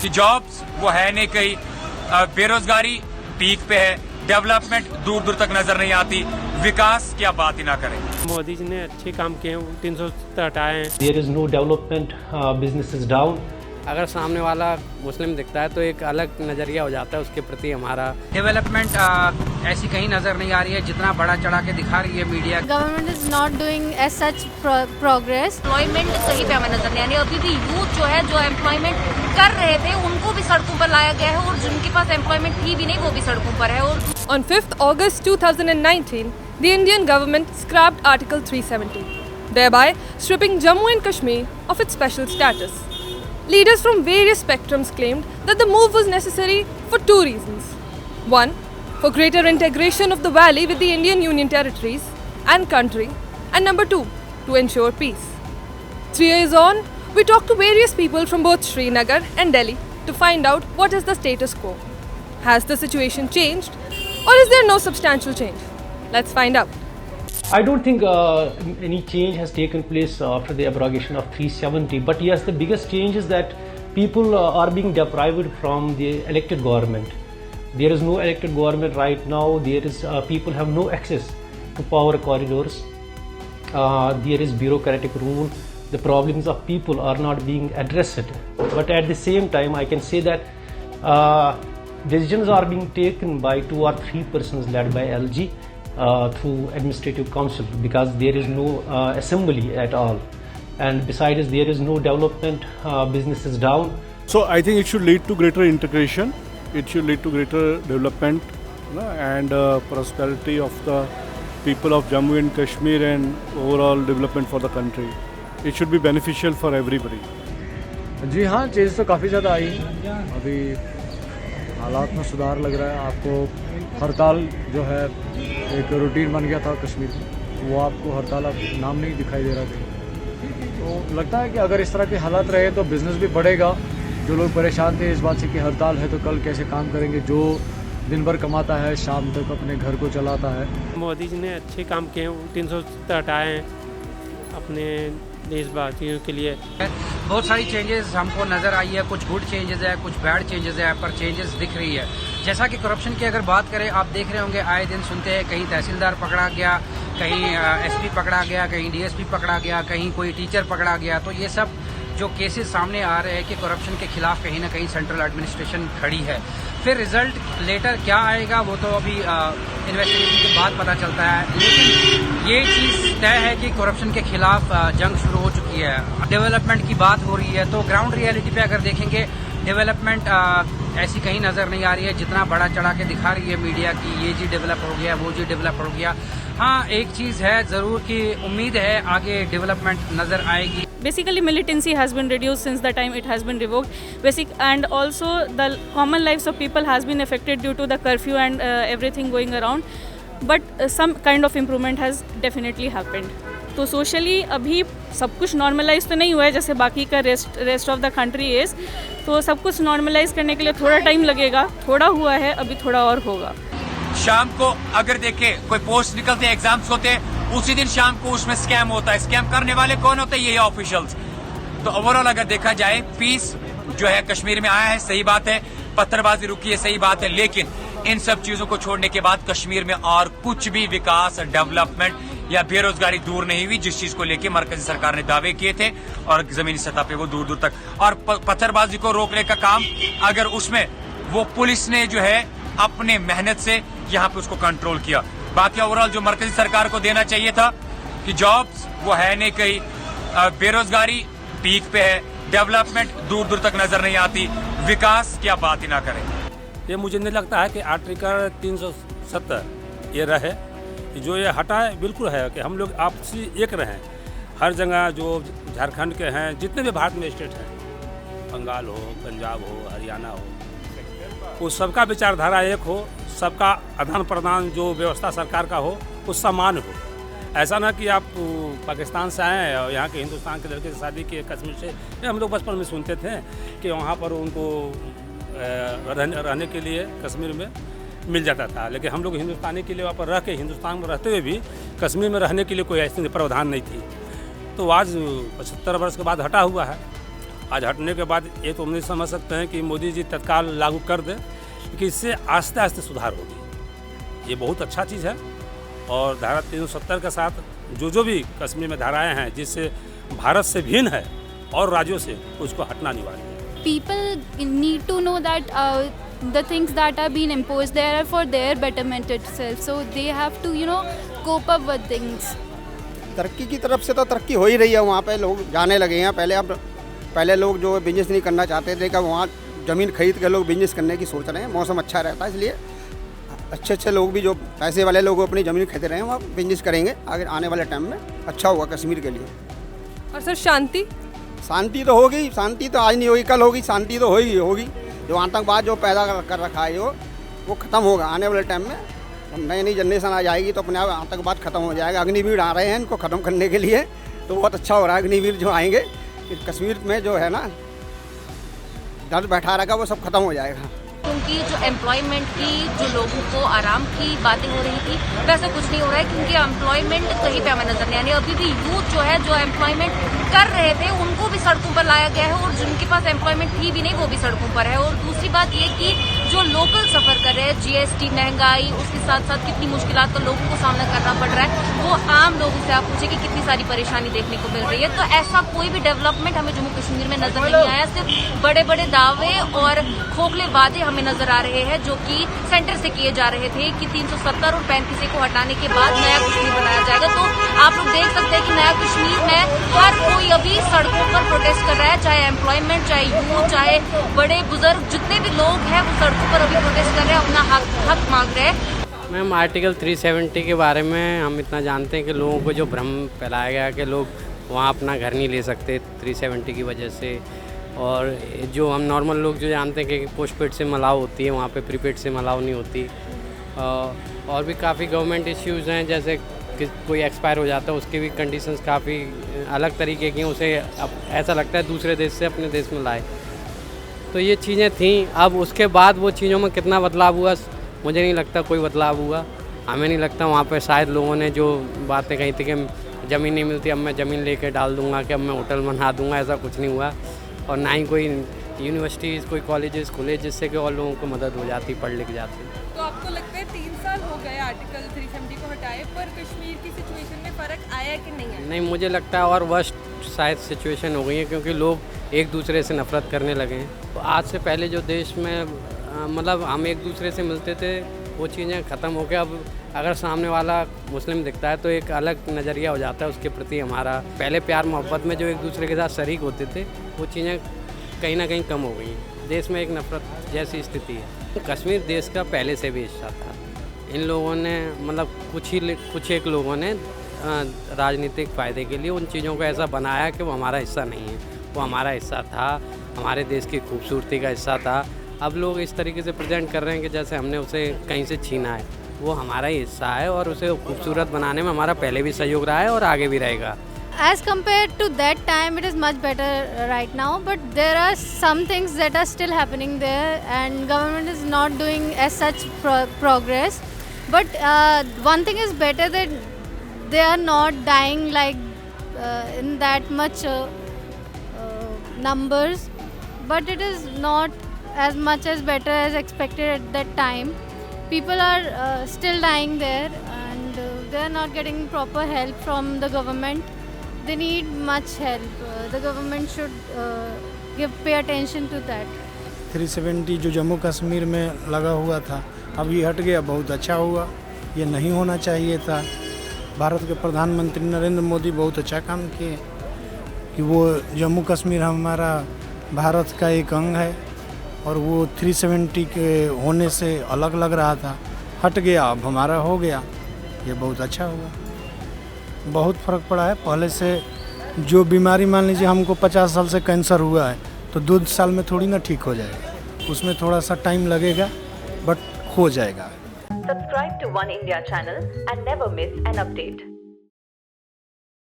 कि जॉब्स वो है नहीं कहीं, बेरोजगारी पीक पे है, डेवलपमेंट दूर दूर तक नजर नहीं आती, विकास की आप बात ही ना करें। मोदी जी ने अच्छे काम किए हैं, 370 हटाए हैं। There is no development, business is down. अगर सामने वाला मुस्लिम दिखता है तो एक अलग नज़रिया हो जाता है उसके प्रति हमारा। डेवलपमेंट ऐसी कहीं नजर नहीं आ रही है जितना बड़ा चढ़ा के दिखा रही है media. Government is not doing as such progress. Employment सही पे हमें नजर नहीं आ रही। अभी भी यूथ जो है जो एम्प्लॉयमेंट कर रहे थे उनको भी सड़कों पर लाया गया है और जिनके पास एम्प्लॉयमेंट थी भी नहीं वो भी सड़कों पर है। और On 5th August 2019, the Indian government scrapped Article 370, thereby stripping Jammu and Kashmir of its special status. Leaders from various spectrums claimed that the move was necessary for two reasons. One, for greater integration of the valley with the Indian Union territories and country, and number two, to ensure peace. 3 years on, we talked to various people from both Srinagar and Delhi to find out what is the status quo. Has the situation changed, or is there no substantial change? Let's find out. I don't think any change has taken place after the abrogation of 370. But yes, the biggest change is that people are being deprived from the elected government. There is no elected government right now. People have no access to power corridors. There is bureaucratic rule. The problems of people are not being addressed. But at the same time, I can say that decisions are being taken by 2 or 3 persons led by LG through administrative council, because there is no assembly at all, and besides there is no development. Business is down. So I think it should lead to greater integration, it should lead to greater development, and prosperity of the people of Jammu and Kashmir, and overall development for the country. It should be beneficial for everybody. जी हाँ, change तो काफ़ी ज़्यादा आई है। अभी हालात में सुधार लग रहा है। आपको हड़ताल जो है एक रूटीन बन गया था कश्मीर में, वो आपको हड़ताल अब नाम नहीं दिखाई दे रहा था। तो लगता है कि अगर इस तरह के हालात रहे तो बिज़नेस भी बढ़ेगा। जो लोग परेशान थे इस बात से कि हड़ताल है तो कल कैसे काम करेंगे, जो दिन भर कमाता है शाम तक अपने घर को चलाता है। मोदी जी ने अच्छे काम किए हैं, 370 हटाए हैं अपने देशवासियों के लिए। बहुत सारी चेंजेस हमको नजर आई है, कुछ गुड चेंजेस है, कुछ बैड चेंजेस है, पर चेंजेस दिख रही है। जैसा कि करप्शन की अगर बात करें, आप देख रहे होंगे आए दिन सुनते हैं कहीं तहसीलदार पकड़ा गया, कहीं एसपी पकड़ा गया, कहीं डीएसपी पकड़ा गया, कहीं कोई टीचर पकड़ा गया। तो ये सब जो केसेस सामने आ रहे हैं कि करप्शन के खिलाफ कहीं ना कहीं सेंट्रल एडमिनिस्ट्रेशन खड़ी है। फिर रिजल्ट लेटर क्या आएगा वो तो अभी इन्वेस्टिगेशन के बाद पता चलता है, लेकिन ये चीज़ तय है कि करप्शन के खिलाफ जंग शुरू हो चुकी है। डेवलपमेंट की बात हो रही है तो ग्राउंड रियलिटी पे अगर देखेंगे, डेवलपमेंट ऐसी कहीं नज़र नहीं आ रही है जितना बड़ा चढ़ा के दिखा रही है मीडिया की ये जी डेवलप हो गया, वो जी डेवलप हो गया। हाँ, एक चीज़ है ज़रूर कि उम्मीद है आगे डेवलपमेंट नज़र आएगी। Basically, militancy has been reduced since the time it has been revoked. And also the common lives of people has been affected due to the curfew and everything going around. But some kind of improvement has definitely happened. तो socially अभी सब कुछ normalise तो नहीं हुआ है जैसे बाकी का rest of the country is. तो सब कुछ नॉर्मलाइज करने के लिए थोड़ा टाइम लगेगा, थोड़ा हुआ है, अभी थोड़ा और होगा। शाम को अगर देखें कोई पोस्ट निकलते हैं, एग्जाम्स होते हैं, उसी दिन शाम को उसमें स्कैम होता है। स्कैम करने वाले कौन होते हैं? यही ऑफिशियल्स। तो ओवरऑल अगर देखा जाए, पीस जो है कश्मीर में आया है, सही बात है, पत्थरबाजी रुकी है, सही बात है, लेकिन इन सब चीजों को छोड़ने के बाद कश्मीर में और कुछ भी विकास, डेवलपमेंट या बेरोजगारी दूर नहीं हुई, जिस चीज को लेके मरकजी सरकार ने दावे किए थे और जमीनी सतह पे वो दूर दूर तक। और पत्थरबाजी को रोकने का काम अगर उसमें वो पुलिस ने जो है अपने मेहनत से यहाँ पे उसको कंट्रोल किया। बाकी ओवरऑल जो मरकजी सरकार को देना चाहिए था कि जॉब्स वो है नहीं कहीं, बेरोजगारी पीक पे है, डेवलपमेंट दूर दूर तक नजर नहीं आती, विकास की आप बात ही ना करें। ये मुझे नहीं लगता है कि आर्टिकल 370 ये रहे, जो ये हटा है बिल्कुल है कि हम लोग आपसी एक रहें। हर जगह जो झारखंड के हैं, जितने भी भारत में स्टेट हैं, बंगाल हो, पंजाब हो, हरियाणा हो, वो सबका विचारधारा एक हो, सबका आदान प्रदान जो व्यवस्था सरकार का हो वो समान हो। ऐसा ना कि आप पाकिस्तान से आए और यहाँ के हिंदुस्तान के लड़के से शादी किए कश्मीर से। ये हम लोग बचपन में सुनते थे कि वहाँ पर उनको रहने के लिए कश्मीर में मिल जाता था, लेकिन हम लोग हिंदुस्तानी के लिए वहाँ पर रह के, हिंदुस्तान में रहते हुए भी कश्मीर में रहने के लिए कोई ऐसी प्रावधान नहीं थी। तो आज 75 वर्ष के बाद हटा हुआ है, आज हटने के बाद ये तो हम नहीं समझ सकते हैं कि मोदी जी तत्काल लागू कर दें, क्योंकि इससे आस्ते आस्ते सुधार होगी। ये बहुत अच्छा चीज़ है। और धारा 370 के साथ जो भी कश्मीर में धाराएं हैं जिससे भारत से भिन्न है और राज्यों से, उसको हटना अनिवार्य है। People need to know that the things that are being imposed there are for their betterment itself. So they have to, cope up with things. तरक्की की तरफ से तो तरक्की हो ही रही है। वहाँ पे लोग जाने लगे हैं। पहले लोग जो बिजनेस नहीं करना चाहते थे, कि वहाँ ज़मीन खरीद के लोग बिजनेस करने की सोच रहे हैं। मौसम अच्छा रहता है, इसलिए अच्छे लोग भी, जो पैसे वाले लोग अपनी ज़मीन खरीद रहे हैं, वहाँ बिजनेस करेंगे। आगे आने वाले टाइम में अच्छा होगा कश्मीर के लिए। और सर शांति तो होगी। शांति तो आज नहीं होगी, कल होगी। शांति तो होगी। जो आतंकवाद जो पैदा कर रखा है वो ख़त्म होगा आने वाले टाइम में। नई जनरेशन आ जाएगी तो अपने आप आतंकवाद खत्म हो जाएगा। अग्निवीर आ रहे हैं इनको ख़त्म करने के लिए, तो बहुत अच्छा हो रहा है। अग्निवीर जो आएंगे कश्मीर में, जो है ना डर बैठा रखा, वो सब खत्म हो जाएगा। क्योंकि जो एम्प्लॉयमेंट की, जो लोगों को आराम की बातें हो रही थी, वैसा कुछ नहीं हो रहा है, क्योंकि एम्प्लॉयमेंट कहीं पे हमें नजर नहीं आ रही। अभी भी यूथ जो है, जो एम्प्लॉयमेंट कर रहे थे, उनको भी सड़कों पर लाया गया है, और जिनके पास एम्प्लॉयमेंट थी भी नहीं, वो भी सड़कों पर है। और दूसरी बात ये कि जो लोकल सफर कर रहे हैं, जीएसटी, महंगाई, उसके साथ साथ कितनी मुश्किलात का लोगों को सामना करना पड़ रहा है, वो आम लोगों से आप पूछे कि कितनी सारी परेशानी देखने को मिल रही है। तो ऐसा कोई भी डेवलपमेंट हमें जम्मू कश्मीर में नजर नहीं आया। सिर्फ बड़े बड़े दावे और खोखले वादे हमें नजर आ रहे हैं, जो कि सेंटर से किए जा रहे थे कि 370 और 35 को हटाने के बाद नया कश्मीर बनाया जाएगा। तो आप लोग देख सकते हैं कि नया कश्मीर में हर कोई अभी सड़कों पर प्रोटेस्ट कर रहा है, चाहे एम्प्लॉयमेंट, चाहे यूथ, चाहे बड़े बुजुर्ग, जितने भी लोग हैं वो सड़कों पर अभी प्रोटेस्ट कर रहे हैं, अपना हक मांग रहे हैं। मैम, आर्टिकल 370 के बारे में हम इतना जानते हैं कि लोगों को जो भ्रम फैलाया गया कि लोग वहाँ अपना घर नहीं ले सकते 370 की वजह से। और जो हम नॉर्मल लोग जो जानते हैं कि पोस्टपेड से अलाउ होती है, वहाँ पे प्रीपेड से अलाउ नहीं होती। और भी काफ़ी गवर्नमेंट इश्यूज़ हैं, जैसे कि कोई एक्सपायर हो जाता है, उसकी भी कंडीशंस काफ़ी अलग तरीके की हैं। उसे अब ऐसा लगता है दूसरे देश से अपने देश में लाए। तो ये चीज़ें थी। अब उसके बाद वो चीज़ों में कितना बदलाव हुआ, मुझे नहीं लगता कोई बदलाव हुआ। हमें नहीं लगता वहाँ पे शायद लोगों ने जो बातें कही थी कि ज़मीन नहीं मिलती, अब मैं ज़मीन लेके डाल दूँगा, कि अब मैं होटल बना दूँगा, ऐसा कुछ नहीं हुआ। और ना ही कोई यूनिवर्सिटीज़, कोई कॉलेजेस खुले जिससे कि और लोगों को मदद हो जाती, पढ़ लिख जाती। तो आपको लगता है 3 साल हो गए आर्टिकल 370 को हटाए, पर कश्मीर की सिचुएशन में फ़र्क आया कि नहीं आया? नहीं, मुझे लगता है और वर्स्ट शायद सिचुएशन हो गई है, क्योंकि लोग एक दूसरे से नफरत करने लगे हैं। तो आज से पहले जो देश में मतलब हम एक दूसरे से मिलते थे, वो चीज़ें ख़त्म हो के अब अगर सामने वाला मुस्लिम दिखता है तो एक अलग नज़रिया हो जाता है उसके प्रति हमारा। पहले प्यार मोहब्बत में जो एक दूसरे के साथ शरीक होते थे, वो चीज़ें कहीं ना कहीं कम हो गई हैं। देश में एक नफरत जैसी स्थिति है। कश्मीर देश का पहले से भी हिस्सा था। इन लोगों ने मतलब कुछ एक लोगों ने राजनीतिक फ़ायदे के लिए उन चीज़ों को ऐसा बनाया कि वो हमारा हिस्सा नहीं है। वो हमारा हिस्सा था, हमारे देश की खूबसूरती का हिस्सा था। अब लोग इस तरीके से प्रेजेंट कर रहे हैं कि जैसे हमने उसे कहीं से छीना है। वो हमारा ही हिस्सा है और उसे खूबसूरत बनाने में हमारा पहले भी सहयोग रहा है और आगे भी रहेगा। As compared to that time, it is much better right now, but there are some things that are still happening there, and government is not doing as such progress. But one thing is better, that they are not dying like in that much numbers, but it is not as much as better as expected at that time. People are still dying there, and they are not getting proper help from the government. They need much help. The government should pay attention to that. 370 जो जम्मू कश्मीर में लगा हुआ था, अब ये हट गया, बहुत अच्छा हुआ। ये नहीं होना चाहिए था। भारत के प्रधानमंत्री नरेंद्र मोदी बहुत अच्छा काम किए कि वो जम्मू कश्मीर हमारा भारत का एक अंग है, और वो 370 के होने से अलग लग रहा था, हट गया, अब हमारा हो गया। ये बहुत अच्छा हुआ। बहुत फ़र्क पड़ा है पहले से। जो बीमारी मान लीजिए हमको 50 साल से कैंसर हुआ है, तो 2 साल में थोड़ी ना ठीक हो जाएगा, उसमें थोड़ा सा टाइम लगेगा, बट हो जाएगा। Subscribe to One India channel and never miss an update.